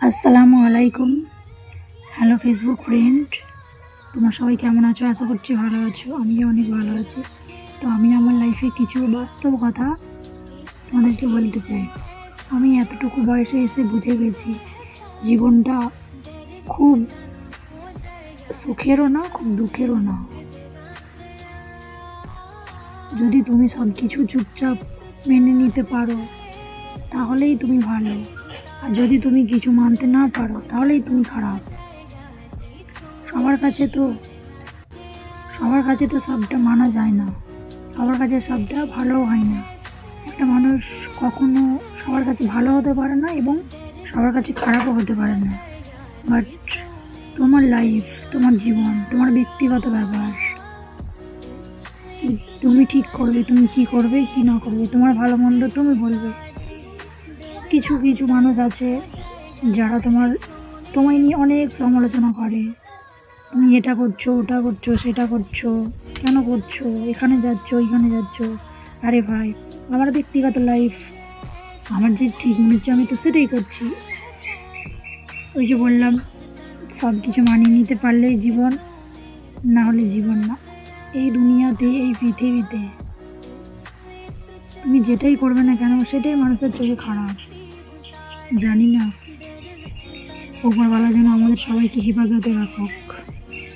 আসসালামু আলাইকুম। Hello Facebook friend, তোমরা সবাই কেমন আছো? আশা করছি ভালো আছো। আমিও অনেক ভালো আছি। তো আমি আমার লাইফে কিছু বাস্তব কথা তোমাদেরকে বলতে চাই। আমি এতটুকু বয়সে এসে বুঝে গেছি জীবনটা খুব সুখেরও না, খুব দুঃখেরও না। যদি তুমি সব কিছু চুপচাপ মেনে নিতে পারো তাহলেই তুমি ভালো, আর যদি তুমি কিছু মানতে না পারো তাহলেই তুমি খারাপ। সবার কাছে তো সবার কাছে তো সবটা মানা যায় না, সবার কাছে সবটা ভালোও হয় না। একটা মানুষ কখনো সবার কাছে ভালো হতে পারে না এবং সবার কাছে খারাপও হতে পারে না। বাট তোমার লাইফ, তোমার জীবন, তোমার ব্যক্তিগত ব্যাপার, তুমি ঠিক করবে তুমি কি করবে কি না করবে, তোমার ভালো মন্দ তুমি বলবে। কিছু কিছু মানুষ আছে যারা তোমায় নিয়ে অনেক সমালোচনা করে। তুমি এটা করছো, ওটা করছো, সেটা করছো, কেন করছো, এখানে যাচ্ছো ওইখানে যাচ্ছো। আরে ভাই, আমার ব্যক্তিগত লাইফ, আমার যে ঠিক মনে হচ্ছে আমি তো সেটাই করছি। ওই যে বললাম, সব কিছু মানিয়ে নিতে পারলেই জীবন, না হলে জীবন না। এই দুনিয়াতে, এই পৃথিবীতে তুমি যেটাই করবে না কেন সেটাই মানুষের চোখে খারাপ। জানি না, ওপরওয়ালা যেন আমাদের সবাইকে হেফাজতে রাখুক।